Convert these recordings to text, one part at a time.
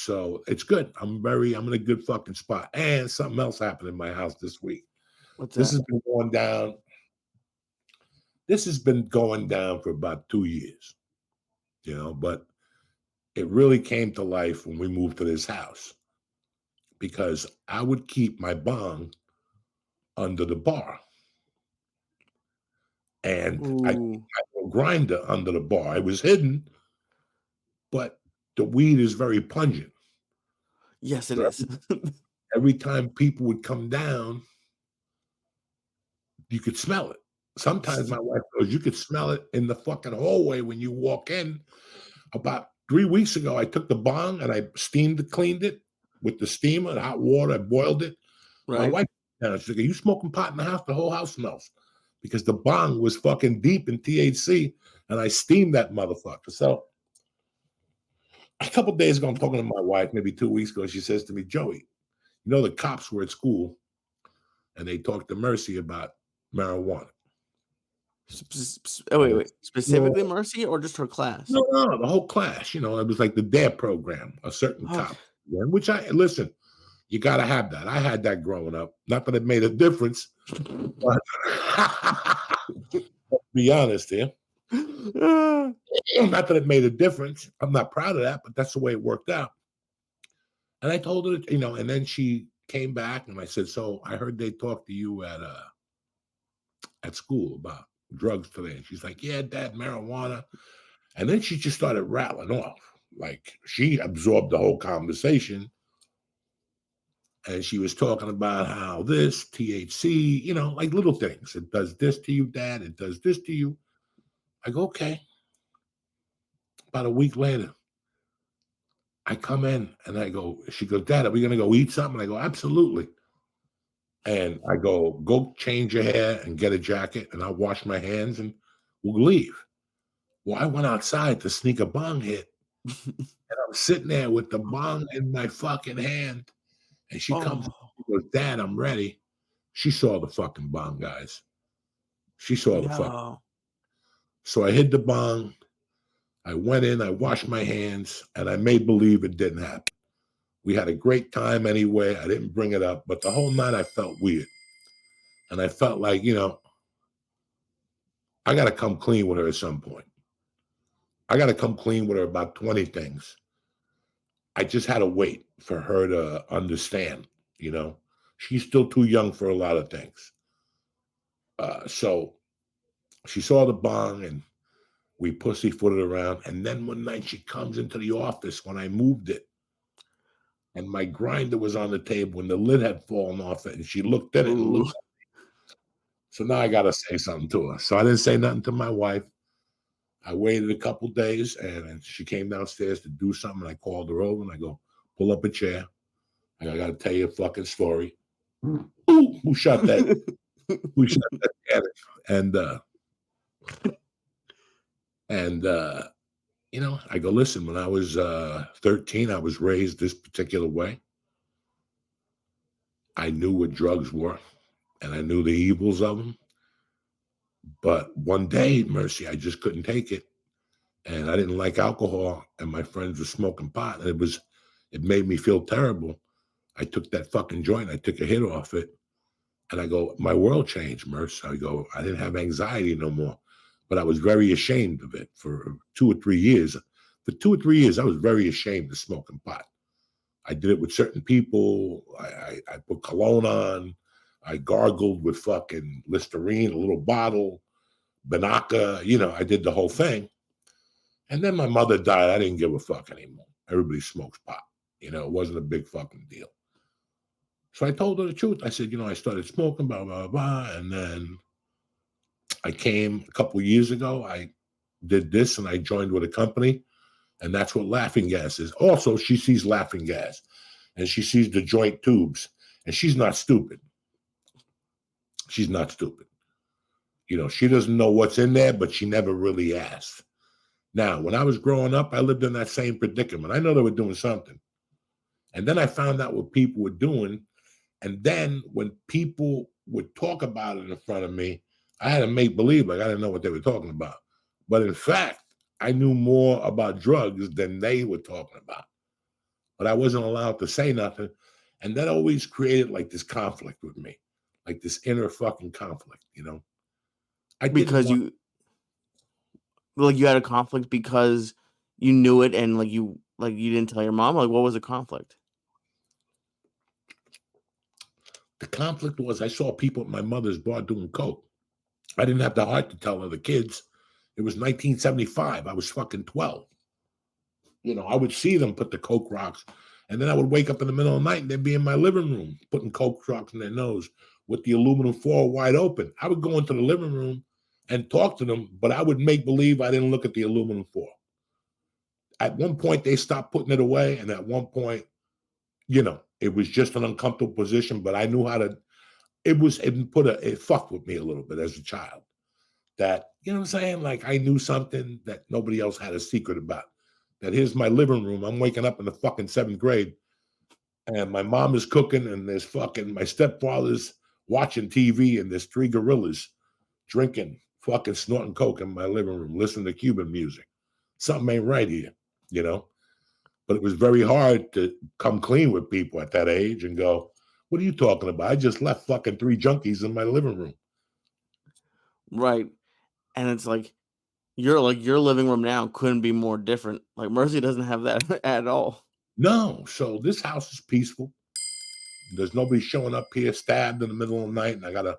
So it's good. I'm in a good fucking spot. And something else happened in my house this week. What's This that? has been going down. This has been going down for about 2 years, but it really came to life when we moved to this house because I would keep my bong under the bar and I keep Ooh. my little grinder under the bar. It was hidden, but the weed is very pungent. Yes, it So is. every time people would come down, you could smell it. Sometimes my wife goes, you could smell it in the fucking hallway when you walk in. About 3 weeks ago, I took the bong and I cleaned it with the steamer and hot water. I boiled it. My Right? wife, she's like, "Are you smoking pot in the house? The whole house smells." Because the bong was fucking deep in THC and I steamed that motherfucker. So a couple of days ago, I'm talking to my wife, maybe 2 weeks ago. She says to me, "Joey, the cops were at school and they talked to Mercy about marijuana." Oh, And I wait. said, Specifically Mercy or just her class? no, the whole class. It was like the DARE program, a certain Okay. cop. Yeah, which listen, you got to have that. I had that growing up. Not that it made a difference, but to be honest here, not that it made a difference. I'm not proud of that, but that's the way it worked out. And I told her, and then she came back and I said, "So I heard they talked to you at school about drugs today." And she's like, "Yeah, Dad, marijuana." And then she just started rattling off. Like she absorbed the whole conversation. And she was talking about how this THC, like little things. It does this to you, Dad. It does this to you. I go, okay. About a week later, I come in and I go, she goes, "Dad, are we going to go eat something?" I go, "Absolutely." And I go change your hair and get a jacket and I'll wash my hands and we'll leave. Well, I went outside to sneak a bong hit and I'm sitting there with the bong in my fucking hand. And she comes, Oh, she goes, "Dad, I'm ready." She saw the fucking bong, guys. She saw the fuck. yo. So I hid the bong. I went in, I washed my hands, and I made believe it didn't happen. We had a great time anyway. I didn't bring it up, but the whole night I felt weird. And I felt like, I got to come clean with her at some point. I got to come clean with her about 20 things. I just had to wait for her to understand, you know. She's still too young for a lot of things. So she saw the bong and we pussyfooted around. And then one night she comes into the office when I moved it. And my grinder was on the table and the lid had fallen off it. And she looked at it and Ooh. looked. So now I got to say something to her. So I didn't say nothing to my wife. I waited a couple days and she came downstairs to do something. And I called her over and I go, "Pull up a chair. I got to tell you a fucking story." Ooh, who shot that? Who shot that cannon? And, and I go, "Listen, when I was 13, I was raised this particular way. I knew what drugs were and I knew the evils of them. But one day, Mercy, I just couldn't take it. And I didn't like alcohol. And my friends were smoking pot. And it made me feel terrible. I took that fucking joint. I took a hit off it. And I go, my world changed, Merce. I go, I didn't have anxiety no more. But I was very ashamed of it for 2 or 3 years. For 2 or 3 years, I was very ashamed of smoking pot. I did it with certain people. I put cologne on. I gargled with fucking Listerine, a little bottle, Banaka. I did the whole thing. And then my mother died. I didn't give a fuck anymore. Everybody smokes pot. It wasn't a big fucking deal. So I told her the truth. I said, I started smoking, blah, blah, blah. And then I came a couple of years ago. I did this and I joined with a company. And that's what laughing gas is. Also, she sees laughing gas and she sees the joint tubes. And she's not stupid. She's not stupid. She doesn't know what's in there, but she never really asked. Now, when I was growing up, I lived in that same predicament. I know they were doing something. And then I found out what people were doing. And then when people would talk about it in front of me, I had to make believe like I didn't know what they were talking about. But in fact, I knew more about drugs than they were talking about. but I wasn't allowed to say nothing. And that always created like this conflict with me, like this inner fucking conflict, you know? I didn't Because want you had a conflict because you knew it and, you didn't tell your mom? Like, what was the conflict? the conflict was I saw people at my mother's bar doing coke. I didn't have the heart to tell other kids. It was 1975. I was fucking 12. You know, I would see them put the coke rocks, and then I would wake up in the middle of the night and they'd be in my living room putting coke rocks in their nose with the aluminum foil wide open. I would go into the living room and talk to them, but I would make believe I didn't look at the aluminum foil. At one point, they stopped putting it away, and at one point, you know, it was just an uncomfortable position. But I knew how to. It fucked with me a little bit as a child. That, you know what I'm saying? Like I knew something that nobody else had a secret about. That here's my living room. I'm waking up in the fucking seventh grade, and my mom is cooking, and there's fucking my stepfather's watching TV, and there's three gorillas drinking, fucking snorting coke in my living room, listening to Cuban music. Something ain't right here, you know? But it was very hard to come clean with people at that age and go, what are you talking about? I just left fucking three junkies in my living room. Right, and it's your living room now couldn't be more different. Like, Mercy doesn't have that at all. No. So this house is peaceful. There's nobody showing up here stabbed in the middle of the night, and I gotta,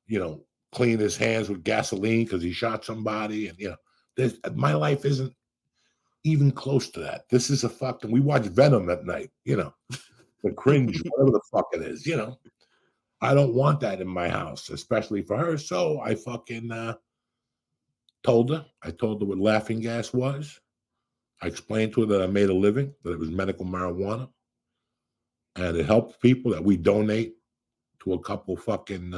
you know, clean his hands with gasoline because he shot somebody. And my life isn't even close to that. This is a fucking. We watch Venom at night, you know, the cringe, whatever the fuck it is, you know. I don't want that in my house, especially for her. So I fucking told her. I told her what laughing gas was. I explained to her that I made a living, that it was medical marijuana, and it helped people, that we donate to a couple fucking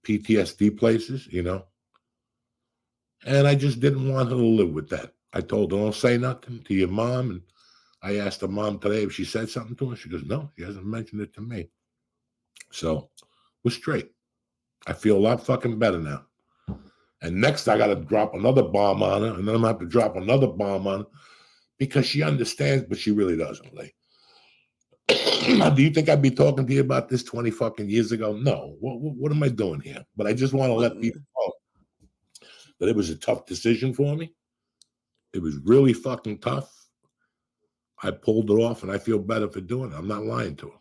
PTSD places, you know. And I just didn't want her to live with that. I told her, don't say nothing to your mom. And I asked her mom today if she said something to her. She goes, no, she hasn't mentioned it to me. So we're straight. I feel a lot fucking better now. And next, I got to drop another bomb on her, and then I'm gonna have to drop another bomb on her because she understands, but she really doesn't. Like, do you think I'd be talking to you about this 20 fucking years ago? No. What am I doing here? But I just want to let people know that it was a tough decision for me. It was really fucking tough. I pulled it off, and I feel better for doing it. I'm not lying to her.